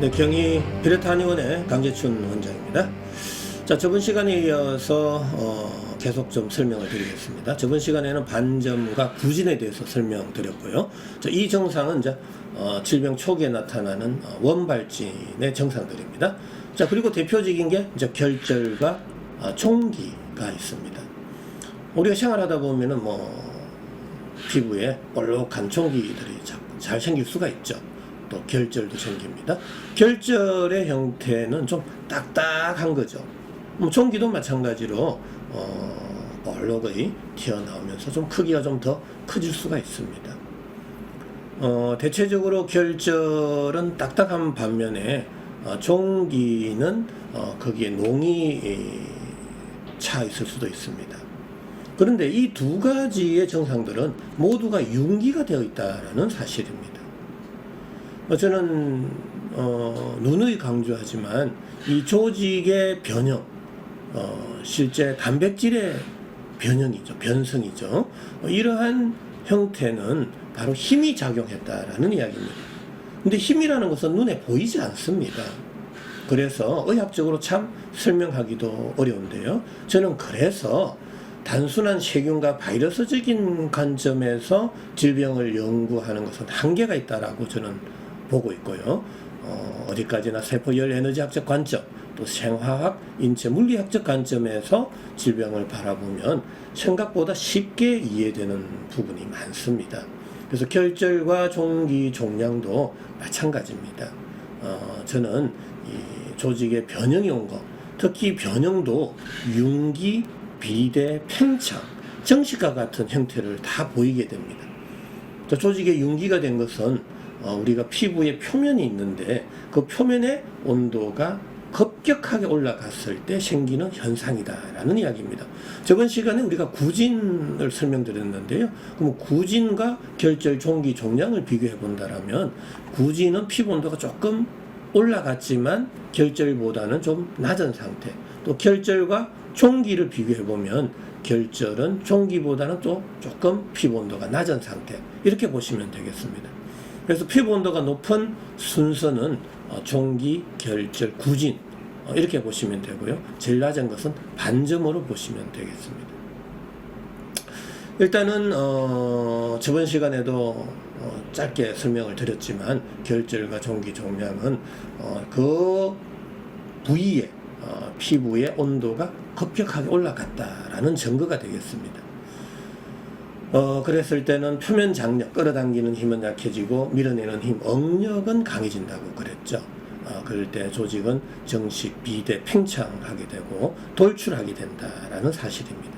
네, 경희 비례탄의원의 강재춘 원장입니다. 자, 저번 시간에 이어서 계속 좀 설명을 드리겠습니다. 저번 시간에는 반점과 구진에 대해서 설명드렸고요. 자, 이 증상은 이제 질병 초기에 나타나는 원발진의 증상들입니다. 자, 그리고 대표적인 게 이제 결절과 종기가 있습니다. 우리가 생활하다 보면은 피부에 볼록한 종기들이 잘 생길 수가 있죠. 또 결절도 생깁니다. 결절의 형태는 좀 딱딱한 거죠. 종기도 마찬가지로 볼록이 튀어나오면서 좀 크기가 좀 더 커질 수가 있습니다. 대체적으로 결절은 딱딱한 반면에 종기는 거기에 농이 차 있을 수도 있습니다. 그런데 이 두 가지의 증상들은 모두가 융기가 되어 있다는 사실입니다. 저는 누누이 강조하지만 이 조직의 변형, 실제 단백질의 변형이죠, 변성이죠. 이러한 형태는 바로 힘이 작용했다라는 이야기입니다. 근데 힘이라는 것은 눈에 보이지 않습니다. 그래서 의학적으로 참 설명하기도 어려운데요. 저는 그래서 단순한 세균과 바이러스적인 관점에서 질병을 연구하는 것은 한계가 있다라고 저는 보고 있고요. 어디까지나 세포 열 에너지학적 관점, 또 생화학, 인체 물리학적 관점에서 질병을 바라보면 생각보다 쉽게 이해되는 부분이 많습니다. 그래서 결절과 종기, 종양도 마찬가지입니다. 저는 이 조직의 변형이 온 것, 특히 변형도 융기, 비대, 팽창, 정식과 같은 형태를 다 보이게 됩니다. 조직의 융기가 된 것은 우리가 피부의 표면이 있는데 그 표면의 온도가 급격하게 올라갔을 때 생기는 현상이다라는 이야기입니다. 저번 시간에 우리가 구진을 설명드렸는데요. 그럼 구진과 결절, 종기, 종양을 비교해 본다라면 구진은 피부 온도가 조금 올라갔지만 결절보다는 좀 낮은 상태. 또 결절과 종기를 비교해 보면 결절은 종기보다는 또 조금 피부 온도가 낮은 상태. 이렇게 보시면 되겠습니다. 그래서 피부 온도가 높은 순서는 종기, 결절, 구진 이렇게 보시면 되고요. 제일 낮은 것은 반점으로 보시면 되겠습니다. 일단은 저번 시간에도 짧게 설명을 드렸지만 결절과 종기, 종양은 그 부위에 피부의 온도가 급격하게 올라갔다라는 증거가 되겠습니다. 그랬을 때는 표면 장력, 끌어당기는 힘은 약해지고 밀어내는 힘, 응력은 강해진다고 그랬죠. 그럴 때 조직은 정식, 비대, 팽창하게 되고 돌출하게 된다라는 사실입니다.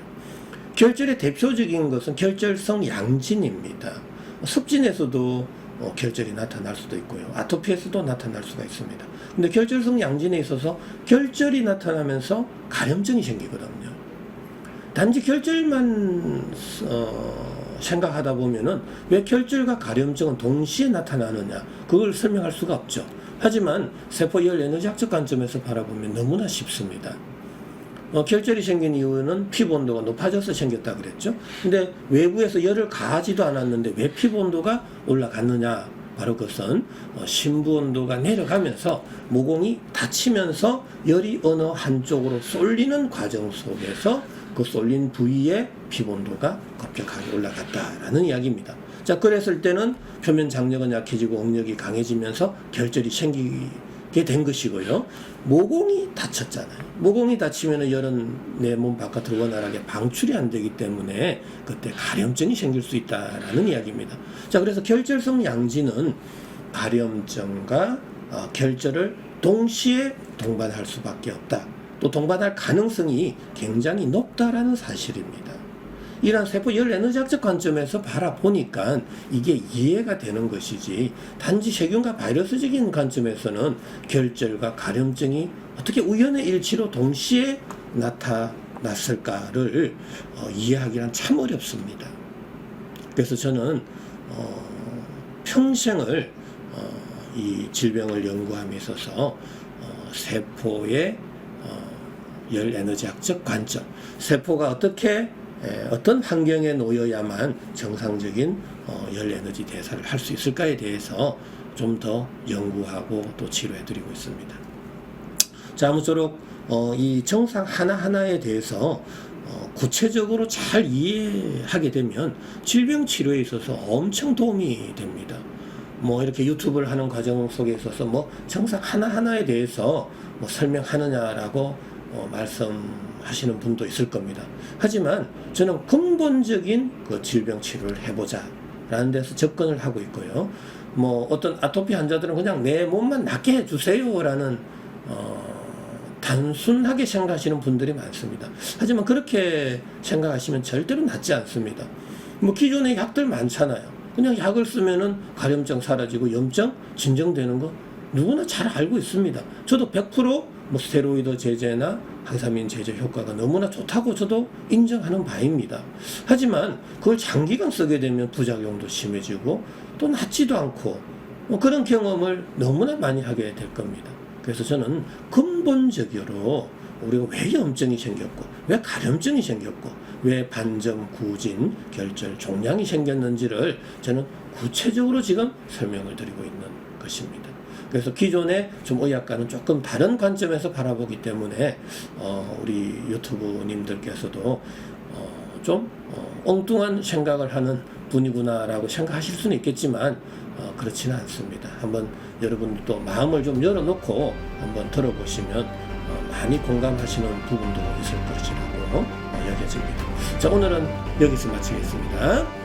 결절의 대표적인 것은 결절성 양진입니다. 습진에서도 결절이 나타날 수도 있고요. 아토피에서도 나타날 수가 있습니다. 근데 결절성 양진에 있어서 결절이 나타나면서 가려움증이 생기거든요. 단지 결절만 생각하다 보면은 왜 결절과 가려움증은 동시에 나타나느냐, 그걸 설명할 수가 없죠. 하지만 세포 열 에너지학적 관점에서 바라보면 너무나 쉽습니다. 결절이 생긴 이유는 피부 온도가 높아져서 생겼다 그랬죠. 근데 외부에서 열을 가하지도 않았는데 왜 피부 온도가 올라갔느냐, 바로 그것은 심부 온도가 내려가면서 모공이 닫히면서 열이 어느 한쪽으로 쏠리는 과정 속에서 그 쏠린 부위의 피부 온도가 급격하게 올라갔다라는 이야기입니다. 자, 그랬을 때는 표면 장력은 약해지고 응력이 강해지면서 결절이 생기게 된 것이고요. 모공이 닫혔잖아요. 모공이 닫히면 열은 내 몸 바깥으로 원활하게 방출이 안 되기 때문에 그때 가려움증이 생길 수 있다라는 이야기입니다. 자, 그래서 결절성 양진은 가려움증과 결절을 동시에 동반할 수밖에 없다. 또 동반할 가능성이 굉장히 높다라는 사실입니다. 이러한 세포 열 에너지학적 관점에서 바라보니까 이게 이해가 되는 것이지, 단지 세균과 바이러스적인 관점에서는 결절과 가려움증이 어떻게 우연의 일치로 동시에 나타났을까를 이해하기란 참 어렵습니다. 그래서 저는 평생을 이 질병을 연구함에 있어서 세포의 열 에너지학적 관점, 세포가 어떻게 어떤 환경에 놓여야만 정상적인 열 에너지 대사를 할 수 있을까에 대해서 좀 더 연구하고 또 치료해드리고 있습니다. 자, 아무쪼록 이 증상 하나하나에 대해서 구체적으로 잘 이해하게 되면 질병 치료에 있어서 엄청 도움이 됩니다. 뭐 이렇게 유튜브를 하는 과정 속에 있어서 뭐 증상 하나하나에 대해서 뭐 설명하느냐라고 말씀하시는 분도 있을 겁니다. 하지만 저는 근본적인 그 질병 치료를 해보자 라는 데서 접근을 하고 있고요. 뭐 어떤 아토피 환자들은 그냥 내 몸만 낫게 해주세요 라는 단순하게 생각하시는 분들이 많습니다. 하지만 그렇게 생각하시면 절대로 낫지 않습니다. 뭐 기존에 약들 많잖아요. 그냥 약을 쓰면은 가려움증 사라지고 염증 진정되는 거 누구나 잘 알고 있습니다. 저도 100% 뭐 스테로이드 제제나 항사민 제제 효과가 너무나 좋다고 저도 인정하는 바입니다. 하지만 그걸 장기간 쓰게 되면 부작용도 심해지고 또 낫지도 않고 뭐 그런 경험을 너무나 많이 하게 될 겁니다. 그래서 저는 근본적으로 우리가 왜 염증이 생겼고 왜 가려움증이 생겼고 왜 반점, 구진, 결절, 종양이 생겼는지를 저는 구체적으로 지금 설명을 드리고 있는 것입니다. 그래서 기존의 좀 의학과는 조금 다른 관점에서 바라보기 때문에 우리 유튜브님들께서도 좀 엉뚱한 생각을 하는 분이구나라고 생각하실 수는 있겠지만 그렇지는 않습니다. 한번 여러분도 마음을 좀 열어놓고 한번 들어보시면 많이 공감하시는 부분도 있을 것이라고 여겨집니다. 자, 오늘은 여기서 마치겠습니다.